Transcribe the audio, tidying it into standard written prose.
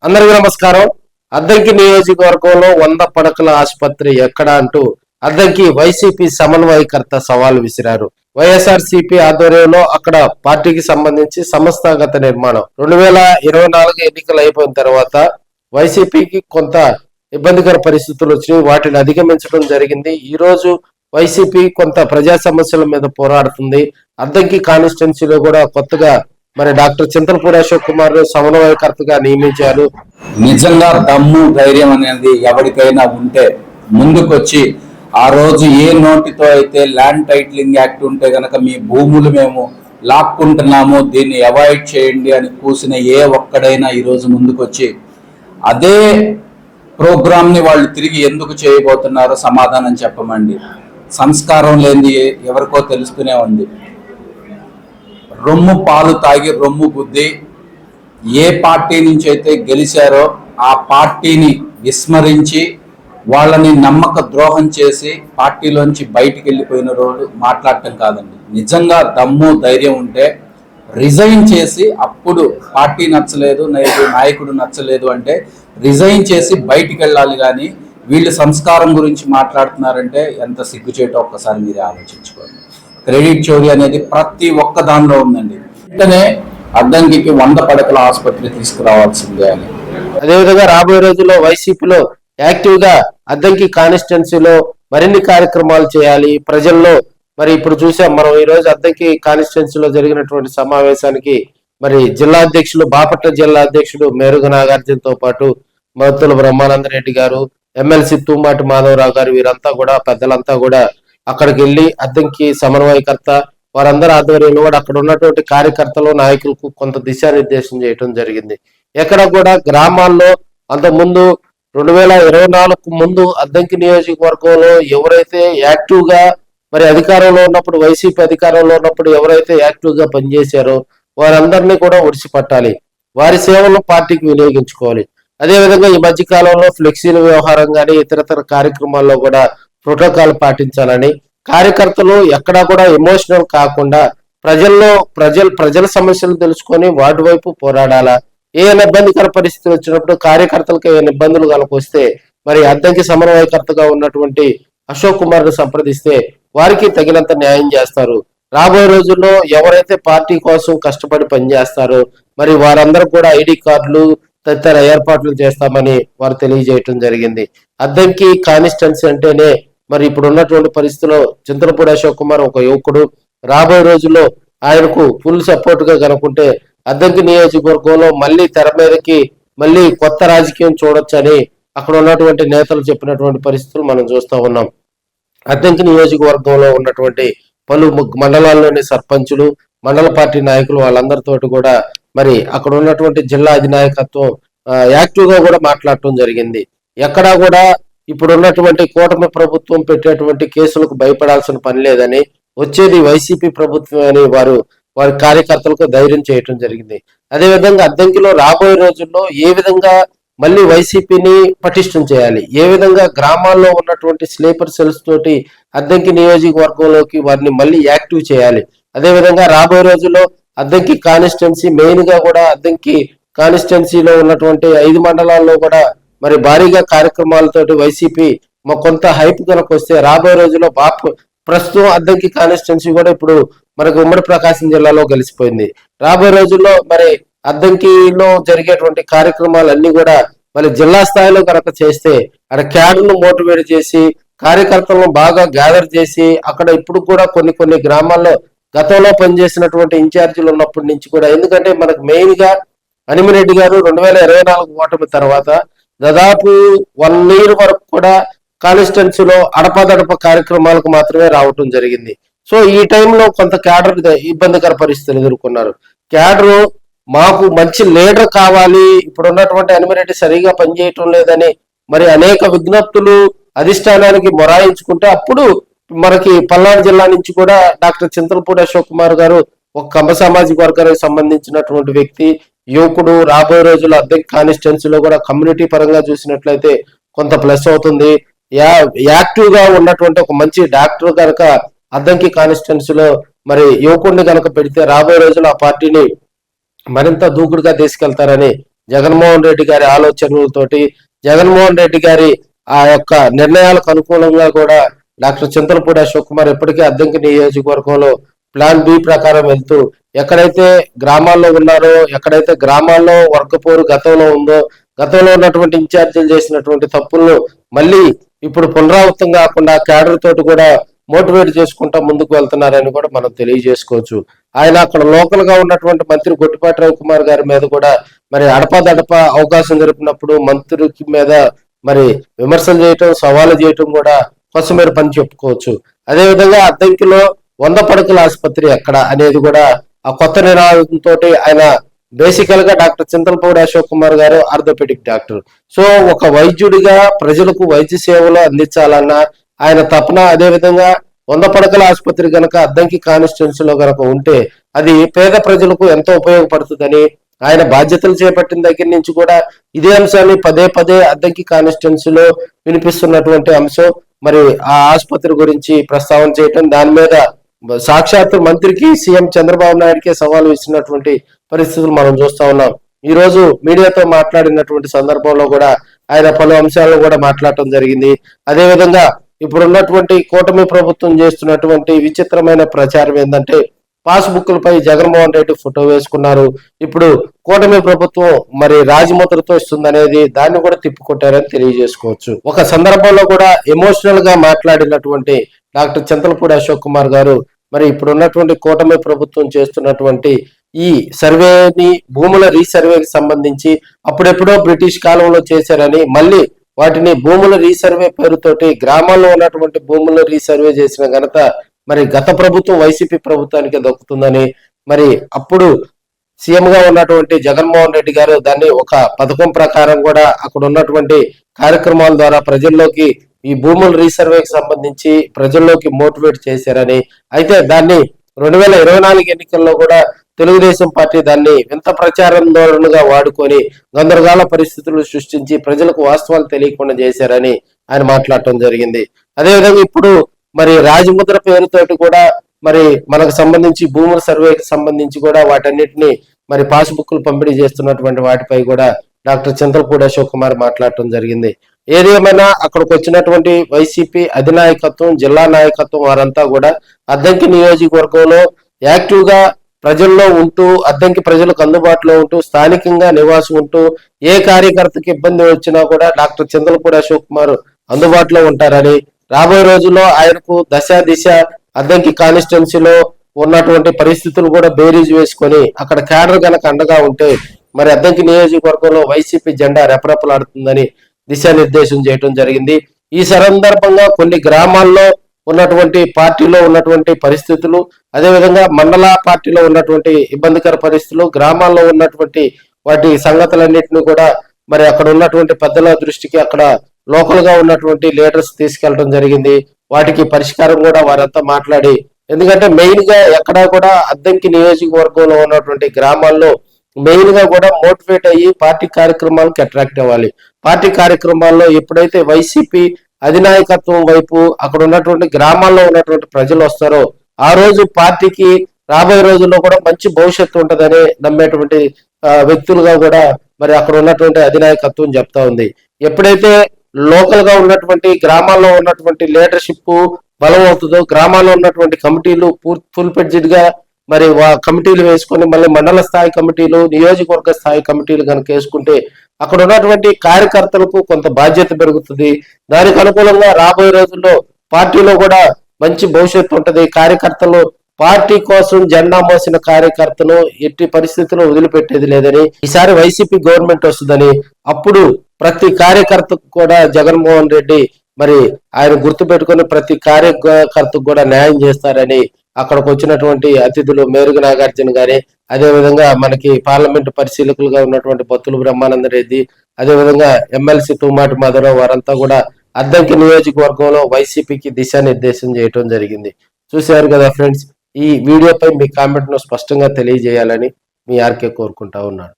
అందరికీ నమస్కారం. అద్దంకి నియోజకవర్గంలో 100 పడకల ఆసుపత్రి ఎక్కడ అంటూ అద్దంకి వైసీపీ సమన్వయకర్త సవాల్ విసిరారు. వైఎస్ఆర్సీపీ ఆధ్వర్యంలో అక్కడ పార్టీకి సంబంధించి సంస్థాగత నిర్మాణం 2024 ఎన్నికలు అయిపోయిన తర్వాత వైసీపీకి కొంత ఇబ్బందికర పరిస్థితులు వచ్చి వాటిని అధిగమించడం జరిగింది. ఈ రోజు వైసీపీ కొంత ప్రజా సమస్యల మీద పోరాడుతుంది. అద్దంకి కాన్స్టిట్యున్సీలో కూడా కొత్తగా మరి డాక్టర్ చింతలపూడి అశోక్ కుమార్ సమన్వయకర్తగా నియమించారు. నిజంగా దమ్ము ధైర్యం అనేది ఎవరికైనా ఉంటే ముందుకొచ్చి ఆ రోజు ఏ నోటితో అయితే ల్యాండ్ టైటిలింగ్ యాక్ట్ ఉంటే గనక మీ భూములు మేము లాక్కుంటున్నాము, దీన్ని అవాయిడ్ చేయండి అని కూసిన ఏ ఒక్కడైనా ఈరోజు ముందుకొచ్చి అదే ప్రోగ్రామ్ని వాళ్ళు తిరిగి ఎందుకు చేయబోతున్నారో సమాధానం చెప్పమండి. సంస్కారం లేనిది ఎవరికో తెలుస్తూనే ఉంది. రొమ్ము పాలు తాగి రొమ్ము గుద్ది ఏ పార్టీ నుంచి అయితే గెలిచారో ఆ పార్టీని విస్మరించి వాళ్ళని నమ్మక ద్రోహం చేసి పార్టీలోంచి బయటికి వెళ్ళిపోయిన రోజు మాట్లాడటం కాదండి. నిజంగా దమ్ము ధైర్యం ఉంటే రిజైన్ చేసి, అప్పుడు పార్టీ నచ్చలేదు, నాయకుడు నచ్చలేదు అంటే రిజైన్ చేసి బయటికి వెళ్ళాలి. కానీ వీళ్ళు సంస్కారం గురించి మాట్లాడుతున్నారంటే ఎంత సిగ్గుచేటో ఒక్కసారి మీరే ఆలోచించుకోండి. క్రెడిట్ చోరీ అనేది ప్రతి ఒక్క దానిలో ఉందండి. వెంటనే అద్దంకి 100 పడకల ఆసుపత్రి తీసుకురావాల్సిందే అని. అదేవిధంగా రాబోయే రోజుల్లో వైసీపీలో యాక్టివ్ గా అద్దంకి కాన్స్టిట్యున్సీలో మరిన్ని కార్యక్రమాలు చేయాలి. ప్రజల్లో మరి ఇప్పుడు చూసాం మనం ఈ రోజు అద్దంకి కాన్స్టిట్యున్సీలో జరిగినటువంటి సమావేశానికి మరి జిల్లా అధ్యక్షులు, బాపట్ల జిల్లా అధ్యక్షుడు మేరుగు నాగార్జునతో పాటు మత్తుల బ్రహ్మానందరెడ్డి గారు, ఎమ్మెల్సీ తూమాటి మాధవరావు గారు, వీరంతా కూడా పెద్దలంతా కూడా అక్కడికి వెళ్ళి అద్దంకి సమన్వయకర్త వారందరూ ఆధ్వర్యంలో కూడా అక్కడ ఉన్నటువంటి కార్యకర్తలు, నాయకులకు కొంత దిశానిర్దేశం చేయడం జరిగింది. ఎక్కడ కూడా గ్రామాల్లో అంతకుముందు 2024 ముందు అద్దంకి నియోజకవర్గంలో ఎవరైతే యాక్టివ్ గా మరి అధికారంలో ఉన్నప్పుడు, వైసీపీ అధికారంలో ఉన్నప్పుడు ఎవరైతే యాక్టివ్ గా పనిచేశారో వారందరినీ కూడా ఒడిసిపట్టాలి, వారి సేవలను పార్టీకి వినియోగించుకోవాలి. అదేవిధంగా ఈ మధ్య కాలంలో ఫ్లెక్సీల వ్యవహారం కానీ ఇతరతర కార్యక్రమాల్లో కూడా ప్రోటోకాల్ పాటించాలని, కార్యకర్తలు ఎక్కడా కూడా ఎమోషనల్ కాకుండా ప్రజల సమస్యలు తెలుసుకొని వాటి వైపు పోరాడాలా. ఏమైనా ఇబ్బందికర పరిస్థితి వచ్చినప్పుడు కార్యకర్తలకు ఏమైనా ఇబ్బందులు కనుక వస్తే మరి అద్దంకి సమన్వయకర్తగా ఉన్నటువంటి అశోక్ కుమార్ ను సంప్రదిస్తే వారికి తగినంత న్యాయం చేస్తారు. రాబోయే రోజుల్లో ఎవరైతే పార్టీ కోసం కష్టపడి పనిచేస్తారో మరి వారందరూ కూడా ఐడి కార్డులు తదితర ఏర్పాట్లు చేస్తామని వారు తెలియజేయటం జరిగింది. అద్దంకి కాన్స్టిట్యున్సీ అంటేనే మరి ఇప్పుడు ఉన్నటువంటి పరిస్థితుల్లో చింతలపూడి అశోక్ కుమార్ ఒక యువకుడు. రాబోయే రోజుల్లో ఆయనకు ఫుల్ సపోర్ట్ గా కనుకుంటే అద్దంకి నియోజకవర్గంలో మళ్ళీ తెర మీదకి మళ్ళీ కొత్త రాజకీయం చూడొచ్చని అక్కడ ఉన్నటువంటి నేతలు చెప్పినటువంటి పరిస్థితులు మనం చూస్తూ ఉన్నాం. అద్దంకి నియోజకవర్గంలో ఉన్నటువంటి పలు మండలాల్లోని సర్పంచులు, మండల పార్టీ నాయకులు వాళ్ళందరితోటి కూడా మరి అక్కడ ఉన్నటువంటి జిల్లా అధినాయకత్వం యాక్టివ్ గా కూడా మాట్లాడటం జరిగింది. ఎక్కడా కూడా ఇప్పుడు ఉన్నటువంటి కూటమి ప్రభుత్వం పెట్టేటువంటి కేసులకు భయపడాల్సిన పని లేదని, వచ్చేది వైసీపీ ప్రభుత్వం అని వారి కార్యకర్తలకు ధైర్యం చేయటం జరిగింది. అదేవిధంగా అద్దంకిలో రాబోయే రోజుల్లో ఏ విధంగా మళ్ళీ వైసీపీని పటిష్టం చేయాలి, ఏ విధంగా గ్రామాల్లో ఉన్నటువంటి స్లీపర్ సెల్స్ తోటి అద్దంకి నియోజకవర్గంలోకి వారిని మళ్ళీ యాక్టివ్ చేయాలి. అదేవిధంగా రాబోయే రోజుల్లో అద్దంకి కాన్స్టిట్యున్సీ మెయిన్ గా కూడా అద్దంకి కాన్స్టిట్యున్సీలో ఉన్నటువంటి 5 మండలాల్లో కూడా మరి భారీగా కార్యక్రమాలతోటి వైసీపీ కొంత హైప్ కనుక వస్తే రాబోయే రోజుల్లో ప్రస్తుతం అద్దంకి కాన్స్టిట్యున్సీ కూడా ఇప్పుడు మనకు ఉమ్మడి ప్రకాశం జిల్లాలో కలిసిపోయింది. రాబోయే రోజుల్లో మరి అద్దంకిలో జరిగేటువంటి కార్యక్రమాలన్నీ కూడా మరి జిల్లా స్థాయిలో కనుక చేస్తే అక్కడ క్యాడర్ను మోటివేట్ చేసి కార్యకర్తలను బాగా గ్యాదర్ చేసి అక్కడ ఇప్పుడు కూడా కొన్ని గ్రామాల్లో గతంలో పనిచేసినటువంటి ఇన్ఛార్జీలు ఉన్నప్పటి నుంచి కూడా, ఎందుకంటే మనకు మెయిన్ గా అనిమిరెడ్డి గారు 2024 ఓటమి తర్వాత దాదాపు 1 year వరకు కూడా కాన్స్టిట్యున్సీలో అడపదడప కార్యక్రమాలకు మాత్రమే రావటం జరిగింది. సో ఈ టైంలో కొంత క్యాడర్ ఇబ్బందికర పరిస్థితులు ఎదుర్కొన్నారు. క్యాడరు మాకు మంచి లీడర్ కావాలి, ఇప్పుడు ఉన్నటువంటి అనిమిరెడ్డి సరిగా పనిచేయటం లేదని మరి అనేక విజ్ఞప్తులు అధిష్టానానికి మొరాయించుకుంటే అప్పుడు మనకి పల్నాడు జిల్లా నుంచి కూడా డాక్టర్ చింతలపూడి అశోక్ కుమార్ గారు ఒక కమ్మ సామాజిక వర్గానికి సంబంధించినటువంటి వ్యక్తి, యువకుడు. రాబోయే రోజుల్లో అద్దెకి కాన్స్టిట్యున్సీలో కూడా కమ్యూనిటీ పరంగా చూసినట్లయితే కొంత ప్లస్ అవుతుంది. యాక్టివ్ గా ఉన్నటువంటి ఒక మంచి డాక్టర్ కనుక అద్దంకి కాన్స్టిట్యున్సీలో మరి యువకుడిని కనుక పెడితే రాబోయే రోజుల్లో ఆ పార్టీని మరింత దూకుడుగా తీసుకెళ్తారని జగన్మోహన్ రెడ్డి గారి ఆలోచనలతోటి, జగన్మోహన్ రెడ్డి గారి ఆ యొక్క నిర్ణయాలకు అనుకూలంగా కూడా డాక్టర్ చింతలపూడి అశోక్ కుమార్ ఇప్పటికే అద్దంకి నియోజకవర్గంలో ప్లాన్ బి ప్రకారం వెళ్తూ ఎక్కడైతే గ్రామాల్లో ఉన్నారో, ఎక్కడైతే గ్రామాల్లో వర్గపోరు గతంలో ఉందో, గతంలో ఉన్నటువంటి ఇన్ఛార్జీలు చేసినటువంటి తప్పులను మళ్ళీ ఇప్పుడు పునరావృతం కాకుండా క్యాడర్ తోటి కూడా మోటివేట్ చేసుకుంటా ముందుకు వెళ్తున్నారని కూడా మనం తెలియజేసుకోవచ్చు. ఆయన అక్కడ లోకల్ గా ఉన్నటువంటి మంత్రి గొట్టిపాటి రవికుమార్ గారి మీద కూడా మరి అడపాదడప అవకాశం దొరికినప్పుడు మంత్రికి మీద మరి విమర్శలు చేయటం, సవాలు చేయటం కూడా కొసమేర పని చెప్పుకోవచ్చు. అదేవిధంగా అద్దంకిలో 100 పడకల ఆసుపత్రి ఎక్కడ అనేది కూడా ఆ కొత్త నినాదంతో ఆయన బేసికల్ గా డాక్టర్ చింతలపూడి అశోక్ కుమార్ గారు ఆర్థోపెడిక్ డాక్టర్. సో ఒక వైద్యుడిగా ప్రజలకు వైద్య సేవలు అందించాలన్న ఆయన తపన, అదే విధంగా 100 పడకల ఆసుపత్రి గనక అద్దంకి కాన్స్టిట్యున్సీలో గనక ఉంటే అది పేద ప్రజలకు ఎంతో ఉపయోగపడుతుందని ఆయన బాధ్యతలు చేపట్టిన దగ్గర నుంచి కూడా ఇదే అంశాన్ని పదే పదే అద్దంకి కాన్స్టిట్యున్సీలో వినిపిస్తున్నటువంటి అంశం. మరి ఆ ఆసుపత్రి గురించి ప్రస్తావన చేయటం, దాని మీద సాక్షాత్తు మంత్రికి సీఎం చంద్రబాబు నాయుడుకే సవాలు ఇచ్చినటువంటి పరిస్థితులు మనం చూస్తా ఉన్నాం. ఈ రోజు మీడియాతో మాట్లాడినటువంటి సందర్భంలో కూడా ఆయన పలు అంశాలను కూడా మాట్లాడటం జరిగింది. అదేవిధంగా ఇప్పుడున్నటువంటి కూటమి ప్రభుత్వం చేస్తున్నటువంటి విచిత్రమైన ప్రచారం ఏంటంటే పాస్బుక్లపై జగన్మోహన్ రెడ్డి ఫోటో వేసుకున్నారు. ఇప్పుడు కూటమి ప్రభుత్వం మరి రాజముద్రతో ఇస్తుందనేది దాన్ని కూడా తిప్పుకొట్టారని తెలియజేసుకోవచ్చు. ఒక సందర్భంలో కూడా ఎమోషనల్ గా మాట్లాడినటువంటి డాక్టర్ చింతలపూడి అశోక్ కుమార్ గారు మరి ఇప్పుడు ఉన్నటువంటి కూటమి ప్రభుత్వం చేస్తున్నటువంటి ఈ సర్వేని, భూముల రీసర్వేకి సంబంధించి అప్పుడెప్పుడో బ్రిటిష్ కాలంలో చేశారని మళ్ళీ వాటిని భూముల రీసర్వే పేరుతోటి గ్రామాల్లో ఉన్నటువంటి భూముల రీసర్వే చేసిన ఘనత మరి గత ప్రభుత్వం వైసీపీ ప్రభుత్వానికి దక్కుతుందని, మరి అప్పుడు సీఎం గా ఉన్నటువంటి జగన్మోహన్ రెడ్డి గారు దాన్ని ఒక పథకం ప్రకారం కూడా అక్కడ ఉన్నటువంటి కార్యక్రమాల ద్వారా ప్రజల్లోకి ఈ భూముల రీసర్వేకి సంబంధించి ప్రజల్లోకి మోటివేట్ చేశారని, అయితే దాన్ని 2024 ఎన్నికల్లో కూడా తెలుగుదేశం పార్టీ దాన్ని వింత ప్రచారం ధోరణిగా వాడుకొని గందరగోళ పరిస్థితులు సృష్టించి ప్రజలకు వాస్తవాలు తెలియకుండా చేశారని ఆయన మాట్లాడటం జరిగింది. అదేవిధంగా ఇప్పుడు మరి రాజముద్ర పేరుతోటి కూడా మరి మనకు సంబంధించి భూముల సర్వేకి సంబంధించి కూడా వాటన్నిటిని మరి పాస్బుక్లు పంపిణీ చేస్తున్నటువంటి వాటిపై కూడా డాక్టర్ చింతలపూడి అశోక్ కుమార్ మాట్లాడటం జరిగింది. ఏదేమైనా అక్కడికి వచ్చినటువంటి వైసీపీ అధినాయకత్వం, జిల్లా నాయకత్వం వారంతా కూడా అద్దంకి నియోజకవర్గంలో యాక్టివ్ గా ప్రజల్లో ఉంటూ, అద్దంకి ప్రజలకు అందుబాటులో ఉంటూ, స్థానికంగా నివాసం ఉంటూ ఏ కార్యకర్తకి ఇబ్బంది వచ్చినా కూడా డాక్టర్ చింతలపూడి అశోక్ కుమార్ అందుబాటులో ఉంటారని, రాబోయే రోజుల్లో ఆయనకు దశ దిశ అద్దంకి కాన్స్టిట్యున్సీలో ఉన్నటువంటి పరిస్థితులు కూడా బేరీజ్ వేసుకొని అక్కడ క్యాడర్ గనక అండగా ఉంటే మరి అద్దంకి నియోజకవర్గంలో వైసీపీ జెండా రెపరెపలాడుతుందని దిశానిర్దేశం చేయడం జరిగింది. ఈ సందర్భంగా కొన్ని గ్రామాల్లో ఉన్నటువంటి పార్టీలో ఉన్నటువంటి పరిస్థితులు, అదేవిధంగా మండల పార్టీలో ఉన్నటువంటి ఇబ్బందికర పరిస్థితులు, గ్రామాల్లో ఉన్నటువంటి వాటి సంగతులన్నింటినీ కూడా మరి అక్కడ ఉన్నటువంటి పెద్దల దృష్టికి అక్కడ లోకల్ గా ఉన్నటువంటి లీడర్స్ తీసుకెళ్లడం జరిగింది. వాటికి పరిష్కారం కూడా వారంతా మాట్లాడి, ఎందుకంటే మెయిన్ గా ఎక్కడా కూడా అద్దంకి నియోజకవర్గంలో ఉన్నటువంటి గ్రామాల్లో మెయిన్ గా కూడా మోటివేట్ అయ్యి పార్టీ కార్యక్రమాలకు అట్రాక్ట్ అవ్వాలి. పార్టీ కార్యక్రమాల్లో ఎప్పుడైతే వైసీపీ అధినాయకత్వం వైపు అక్కడ ఉన్నటువంటి గ్రామాల్లో ఉన్నటువంటి ప్రజలు వస్తారో ఆ రోజు పార్టీకి రాబోయే రోజుల్లో కూడా మంచి భవిష్యత్తు ఉంటదని నమ్మేటువంటి వ్యక్తులుగా కూడా మరి అక్కడ ఉన్నటువంటి అధినాయకత్వం చెప్తా ఉంది. ఎప్పుడైతే లోకల్ గా ఉన్నటువంటి గ్రామాల్లో ఉన్నటువంటి లీడర్షిప్ బలం అవుతుందో, గ్రామాల్లో ఉన్నటువంటి కమిటీలు ఫుల్ ఫ్లెడ్జ్డ్ గా మరి కమిటీలు వేసుకొని మళ్ళీ మండల స్థాయి కమిటీలు, నియోజకవర్గ స్థాయి కమిటీలు కనుక వేసుకుంటే అక్కడ ఉన్నటువంటి కార్యకర్తలకు కొంత బాధ్యత పెరుగుతుంది. దానికి అనుకూలంగా రాబోయే రోజుల్లో పార్టీలో కూడా మంచి భవిష్యత్తు ఉంటది. కార్యకర్తలు పార్టీ కోసం జెండా మోసిన కార్యకర్తను ఎట్టి పరిస్థితుల్లో వదిలిపెట్టేది లేదని, ఈసారి వైసీపీ గవర్నమెంట్ వస్తుందని, అప్పుడు ప్రతి కార్యకర్తకు కూడా జగన్మోహన్ రెడ్డి మరి ఆయన గుర్తు పెట్టుకుని ప్రతి కార్యకర్తకు కూడా న్యాయం చేస్తారని అక్కడికి వచ్చినటువంటి అతిథులు మేరుగు నాగార్జున గారి, అదేవిధంగా మనకి పార్లమెంటు పరిశీలకులుగా ఉన్నటువంటి బొత్తుల బ్రహ్మానంద రెడ్డి, అదేవిధంగా ఎమ్మెల్సీ తుమ్మాటి మాధవరావు వారంతా కూడా అద్దంకి నియోజకవర్గంలో వైసీపీకి దిశానిర్దేశం చేయటం జరిగింది. చూశారు కదా ఫ్రెండ్స్, ఈ వీడియోపై మీ కామెంట్ ను స్పష్టంగా తెలియజేయాలని మీ ఆర్కే కోరుకుంటా ఉన్నాను.